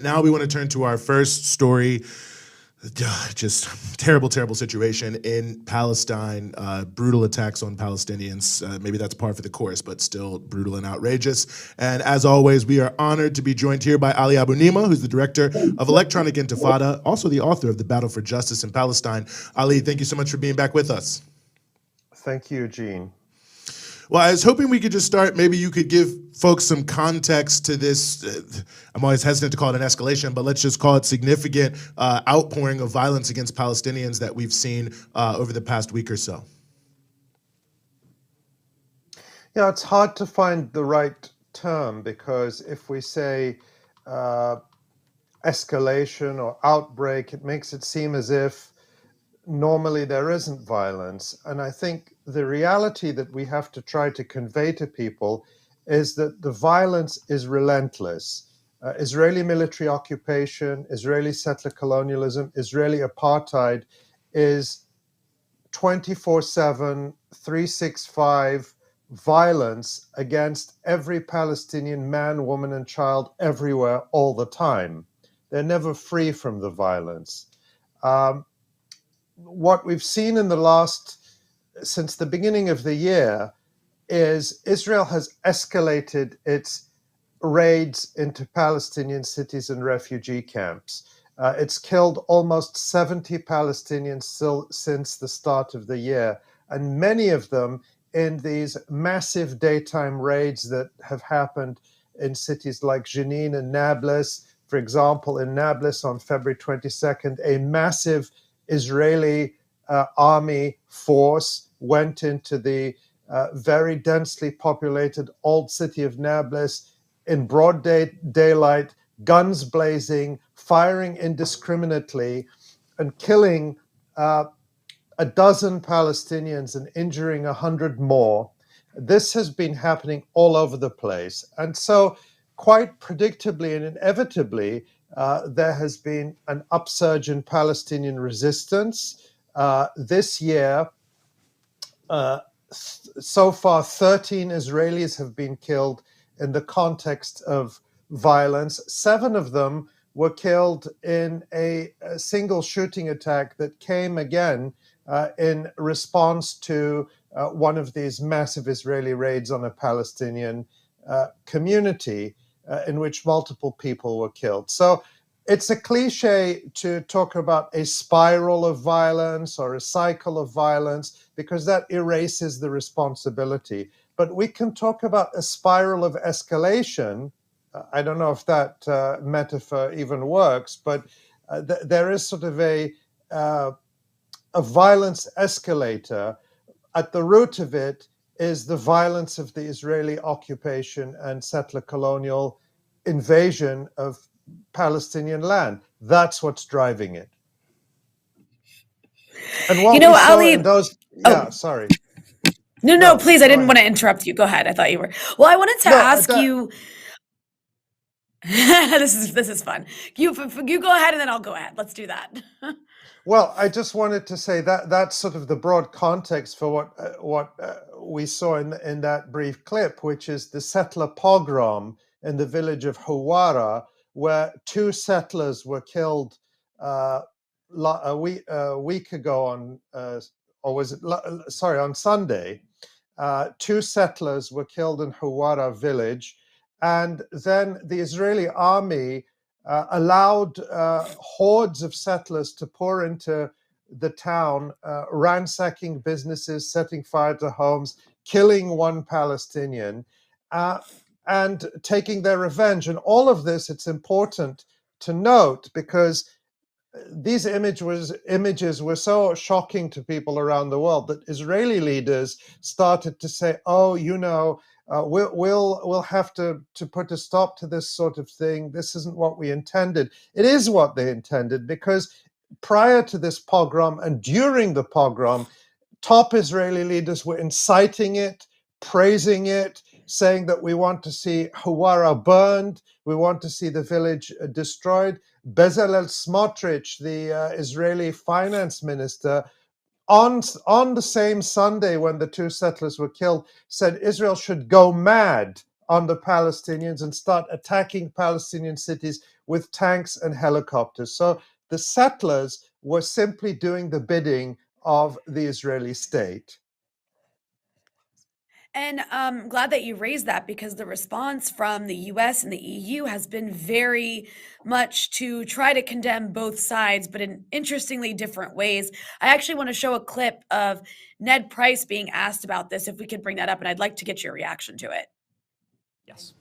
And now we want to turn to our first story. Just terrible, terrible situation in Palestine. Brutal attacks on Palestinians. Maybe that's par for the course, but still brutal and outrageous. And as always, we are honored to be joined here by Ali Abunimah, who's the director of Electronic Intifada, also the author of The Battle for Justice in Palestine. Ali, thank you so much for being back with us. Thank you, Eugene. Well, I was hoping we could just start, maybe you could give folks some context to this, I'm always hesitant to call it an escalation, but let's just call it significant outpouring of violence against Palestinians that we've seen over the past week or so. Yeah, it's hard to find the right term, because if we say escalation or outbreak, it makes it seem as if normally there isn't violence. And I think the reality that we have to try to convey to people is that the violence is relentless. Israeli military occupation, Israeli settler colonialism, Israeli apartheid is 24/7, 365 violence against every Palestinian man, woman, and child everywhere all the time. They're never free from the violence. What we've seen since the beginning of the year is Israel has escalated its raids into Palestinian cities and refugee camps. It's killed almost 70 Palestinians since the start of the year, and many of them in these massive daytime raids that have happened in cities like Jenin and Nablus. For example, in Nablus on February 22nd, a massive Israeli army force went into the very densely populated old city of Nablus in broad daylight, guns blazing, firing indiscriminately, and killing a dozen Palestinians and injuring 100 more. This has been happening all over the place. And so quite predictably and inevitably, there has been an upsurge in Palestinian resistance. This year, so far, 13 Israelis have been killed in the context of violence. 7 of them were killed in a single shooting attack that came again in response to one of these massive Israeli raids on a Palestinian community in which multiple people were killed. So it's a cliche to talk about a spiral of violence or a cycle of violence, because that erases the responsibility. But we can talk about a spiral of escalation. I don't know if that metaphor even works, but there is sort of a violence escalator. At the root of it is the violence of the Israeli occupation and settler colonial invasion of Palestinian land. That's what's driving it. And what we saw Ali, in those, sorry. No, please. I didn't want to interrupt you. Go ahead. I thought you were. Well, I wanted to ask you. This is fun. You go ahead, and then I'll go ahead. Let's do that. Well, I just wanted to say that that's sort of the broad context for what we saw in that brief clip, which is the settler pogrom in the village of Huwwara, where 2 settlers were killed a week ago on Sunday. 2 settlers were killed in Huwwara village, and then the Israeli army allowed hordes of settlers to pour into the town, ransacking businesses, setting fire to homes, killing 1 Palestinian, and taking their revenge. And all of this, it's important to note, because these images were so shocking to people around the world that Israeli leaders started to say, "Oh, we'll have to put a stop to this sort of thing. This isn't what we intended." It is what they intended, because prior to this pogrom and during the pogrom, top Israeli leaders were inciting it, praising it, saying that we want to see Huwwara burned, we want to see the village destroyed. Bezalel Smotrich, the Israeli finance minister, on the same Sunday when the 2 settlers were killed, said Israel should go mad on the Palestinians and start attacking Palestinian cities with tanks and helicopters. So the settlers were simply doing the bidding of the Israeli state. And I'm glad that you raised that because the response from the US and the EU has been very much to try to condemn both sides, but in interestingly different ways. I actually want to show a clip of Ned Price being asked about this, if we could bring that up, and I'd like to get your reaction to it. Yes.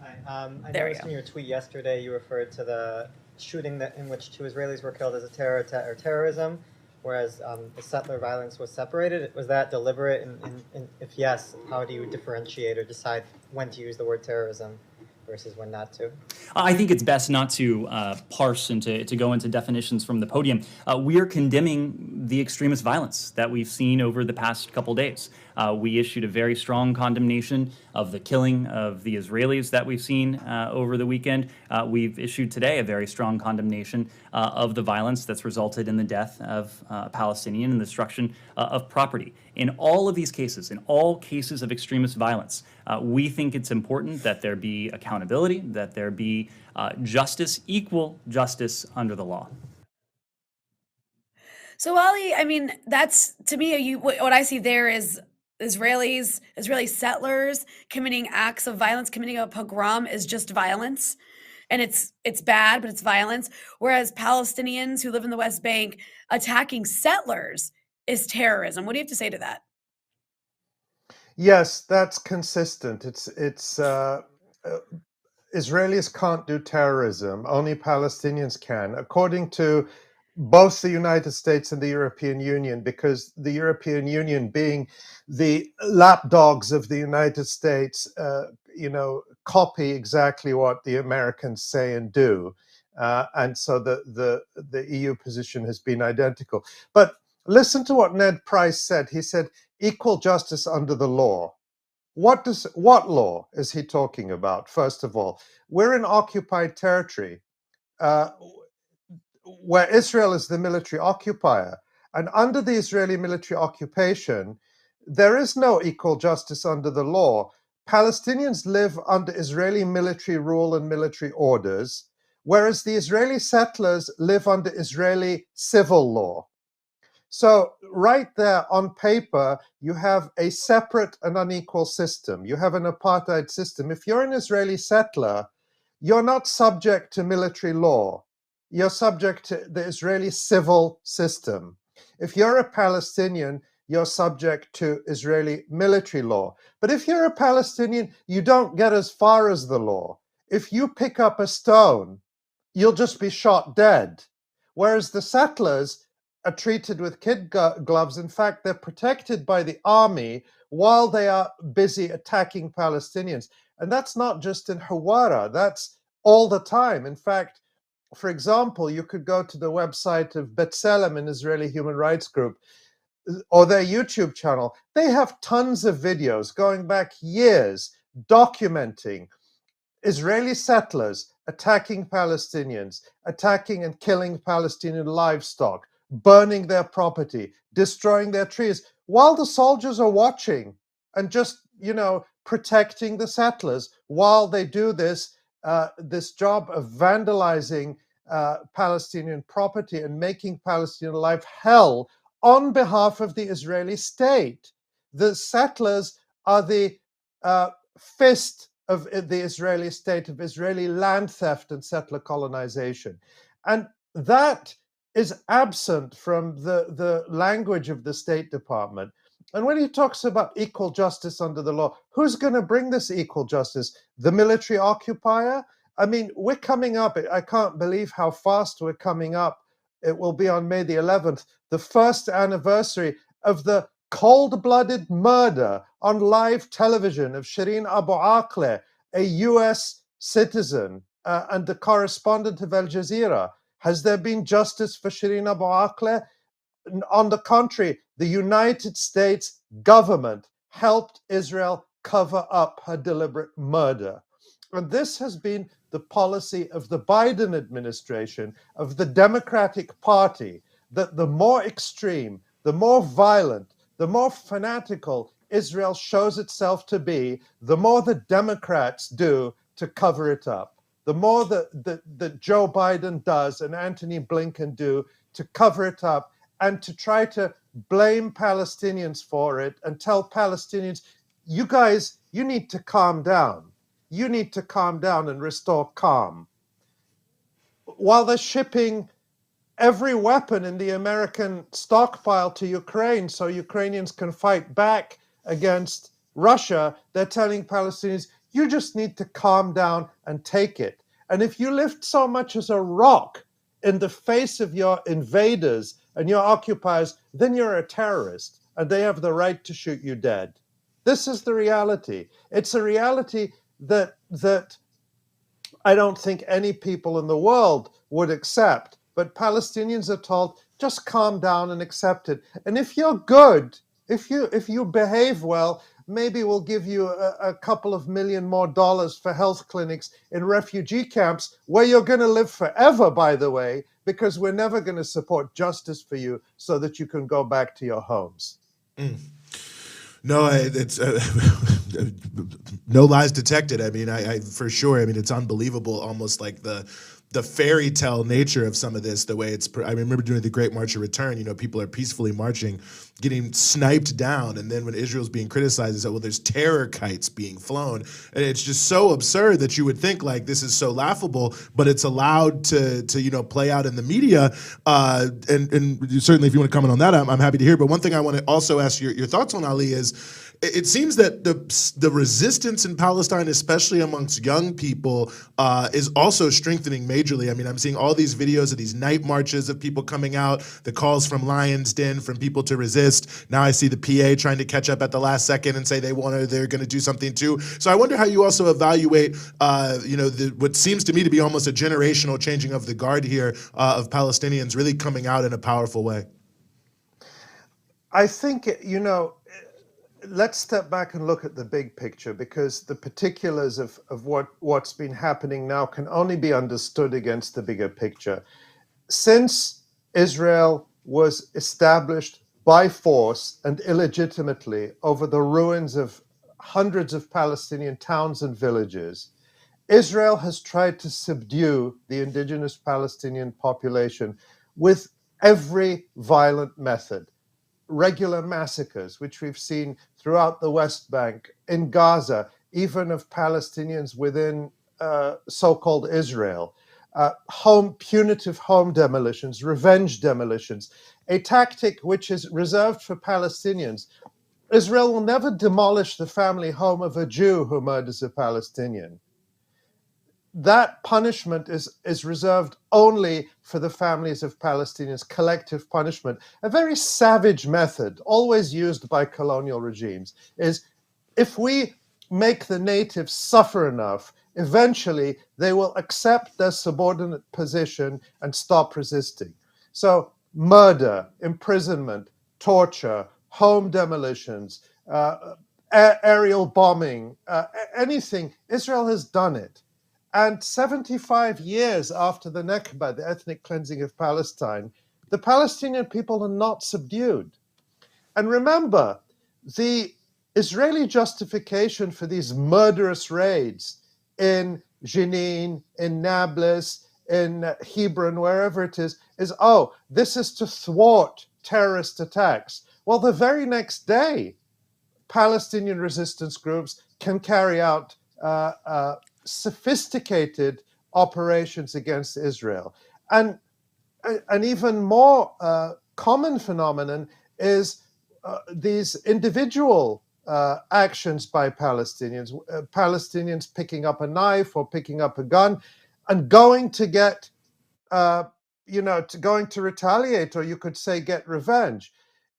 Hi. I There we noticed go. in your tweet yesterday you referred to the shooting in which 2 Israelis were killed as a or terrorism, whereas the settler violence was separated. Was that deliberate? And if yes, how do you differentiate or decide when to use the word terrorism versus when not to? I think it's best not to parse and to go into definitions from the podium. We are condemning the extremist violence that we've seen over the past couple days. We issued a very strong condemnation of the killing of the Israelis that we've seen over the weekend. We've issued today a very strong condemnation of the violence that's resulted in the death of Palestinian and the destruction of property. In all of these cases, in all cases of extremist violence, we think it's important that there be accountability, that there be justice, equal justice under the law. So, Ali, I mean, that's to me, what I see there is Israeli settlers committing acts of violence, committing a pogrom is just violence. And it's bad, but it's violence. Whereas Palestinians who live in the West Bank attacking settlers is terrorism. What do you have to say to that? Yes, that's consistent. Israelis can't do terrorism. Only Palestinians can, according to both the United States and the European Union, because the European Union, being the lapdogs of the United States, copy exactly what the Americans say and do. And so the EU position has been identical. But listen to what Ned Price said. He said, equal justice under the law. What law is he talking about? First of all, we're in occupied territory where Israel is the military occupier. And under the Israeli military occupation, there is no equal justice under the law. Palestinians live under Israeli military rule and military orders, whereas the Israeli settlers live under Israeli civil law. So right there on paper, you have a separate and unequal system. You have an apartheid system. If you're an Israeli settler, you're not subject to military law. You're subject to the Israeli civil system. If you're a Palestinian, you're subject to Israeli military law. But if you're a Palestinian, you don't get as far as the law. If you pick up a stone, you'll just be shot dead. Whereas the settlers are treated with kid gloves. In fact, they're protected by the army while they are busy attacking Palestinians. And that's not just in Huwara, that's all the time. In fact, for example, you could go to the website of B'Tselem, an Israeli human rights group, or their YouTube channel. They have tons of videos going back years documenting Israeli settlers attacking Palestinians, attacking and killing Palestinian livestock, burning their property, destroying their trees, while the soldiers are watching and just, protecting the settlers while they do this job of vandalizing Palestinian property and making Palestinian life hell on behalf of the Israeli state. The settlers are the fist of the Israeli state, of Israeli land theft and settler colonization. And that is absent from the language of the State Department. And when he talks about equal justice under the law, who's going to bring this equal justice? The military occupier? I mean, we're coming up, I can't believe how fast we're coming up. It will be on May the 11th, the first anniversary of the cold-blooded murder on live television of Shireen Abu Akleh, a US citizen and the correspondent of Al Jazeera. Has there been justice for Shireen Abu Akleh? On the contrary, the United States government helped Israel cover up her deliberate murder. And this has been the policy of the Biden administration, of the Democratic Party, that the more extreme, the more violent, the more fanatical Israel shows itself to be, the more the Democrats do to cover it up. The more that Joe Biden does and Antony Blinken do to cover it up and to try to blame Palestinians for it and tell Palestinians, you guys, you need to calm down. You need to calm down and restore calm. While they're shipping every weapon in the American stockpile to Ukraine so Ukrainians can fight back against Russia, they're telling Palestinians, you just need to calm down and take it. And if you lift so much as a rock in the face of your invaders and your occupiers, then you're a terrorist, and they have the right to shoot you dead. This is the reality. It's a reality that I don't think any people in the world would accept. But Palestinians are told, just calm down and accept it. And if you're good, if you behave well, maybe we'll give you a couple of million more dollars for health clinics in refugee camps where you're going to live forever, by the way, because we're never going to support justice for you so that you can go back to your homes. No, it's no lies detected. I mean, I for sure. I mean, it's unbelievable, almost like the fairy tale nature of some of this. The way it's. I remember doing the Great March of Return. You know, people are peacefully marching, getting sniped down, and then when Israel's being criticized, it's like, well, there's terror kites being flown, and it's just so absurd that you would think like this is so laughable, but it's allowed to play out in the media. And certainly, if you want to comment on that, I'm happy to hear. But one thing I want to also ask your thoughts on, Ali, is it seems that the resistance in Palestine, especially amongst young people, is also strengthening majorly. I mean, I'm seeing all these videos of these night marches of people coming out, the calls from Lion's Den from people to resist. Now I see the PA trying to catch up at the last second and say they're going to do something too. So I wonder how you also evaluate, what seems to me to be almost a generational changing of the guard here of Palestinians really coming out in a powerful way. I think, let's step back and look at the big picture, because the particulars of what's been happening now can only be understood against the bigger picture. Since Israel was established by force and illegitimately over the ruins of hundreds of Palestinian towns and villages, Israel has tried to subdue the indigenous Palestinian population with every violent method. Regular massacres, which we've seen throughout the West Bank, in Gaza, even of Palestinians within so-called Israel, punitive home demolitions, revenge demolitions, a tactic which is reserved for Palestinians. Israel will never demolish the family home of a Jew who murders a Palestinian. That punishment is reserved only for the families of Palestinians, collective punishment. A very savage method, always used by colonial regimes, is if we make the natives suffer enough, eventually they will accept their subordinate position and stop resisting. So murder, imprisonment, torture, home demolitions, aerial bombing, anything, Israel has done it. And 75 years after the Nakba, the ethnic cleansing of Palestine, the Palestinian people are not subdued. And remember, the Israeli justification for these murderous raids in Jenin, in Nablus, in Hebron, wherever it is, this is to thwart terrorist attacks. Well, the very next day, Palestinian resistance groups can carry out sophisticated operations against Israel. And an even more common phenomenon is these individual actions by Palestinians, Palestinians picking up a knife or picking up a gun and going to get, going to retaliate, or you could say get revenge.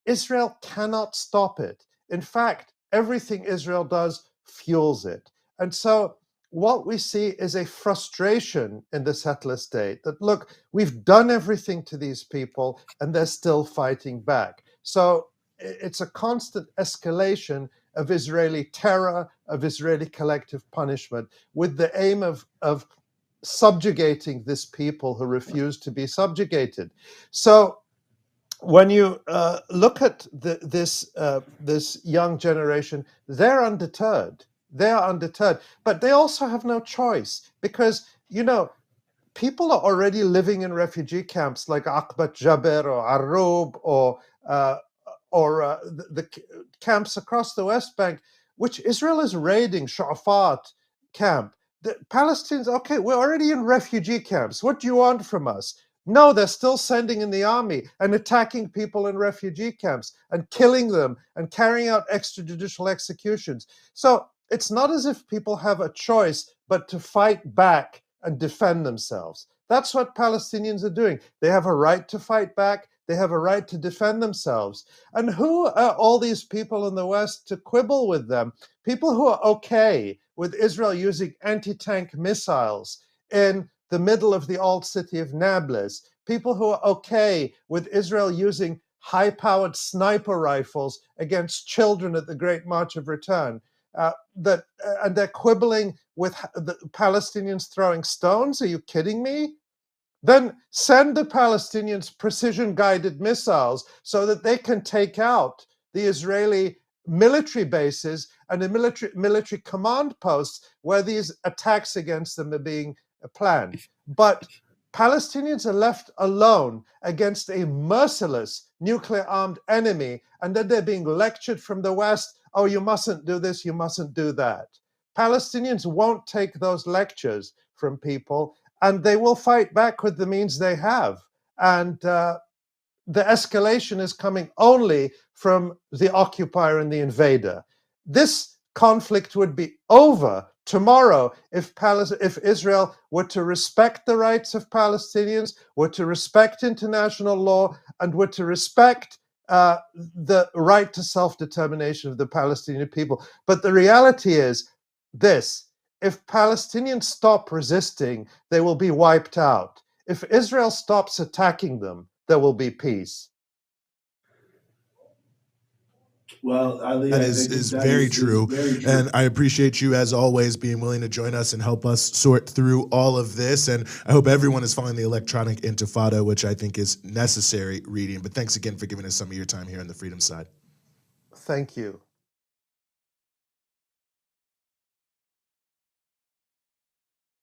Israel cannot stop it. In fact, everything Israel does fuels it. And so what we see is a frustration in the settler state that, look, we've done everything to these people and they're still fighting back. So it's a constant escalation of Israeli terror, of Israeli collective punishment, with the aim of subjugating this people who refuse to be subjugated. So when you look at this young generation, they're undeterred. They are undeterred, but they also have no choice because people are already living in refugee camps like Akbat Jaber or Arub or the camps across the West Bank, which Israel is raiding. Shafat camp. The Palestinians, okay, we're already in refugee camps. What do you want from us? No, they're still sending in the army and attacking people in refugee camps and killing them and carrying out extrajudicial executions. So it's not as if people have a choice but to fight back and defend themselves. That's what Palestinians are doing. They have a right to fight back. They have a right to defend themselves. And who are all these people in the West to quibble with them? People who are okay with Israel using anti-tank missiles in the middle of the old city of Nablus. People who are okay with Israel using high-powered sniper rifles against children at the Great March of Return. And they're quibbling with the Palestinians throwing stones. Are you kidding me? Then send the Palestinians precision-guided missiles so that they can take out the Israeli military bases and the military command posts where these attacks against them are being planned. But Palestinians are left alone against a merciless nuclear-armed enemy, and then they're being lectured from the West, oh, you mustn't do this, you mustn't do that. Palestinians won't take those lectures from people, and they will fight back with the means they have. And the escalation is coming only from the occupier and the invader. This conflict would be over tomorrow if Israel were to respect the rights of Palestinians, were to respect international law, and were to respect the right to self-determination of the Palestinian people. But the reality is this: if Palestinians stop resisting, they will be wiped out. If Israel stops attacking them, there will be peace. Well, Ali, That I is think that very true. very true. And I appreciate you, as always, being willing to join us and help us sort through all of this. And I hope everyone is following the Electronic Intifada, which I think is necessary reading. But thanks again for giving us some of your time here on the Freedom Side. Thank you.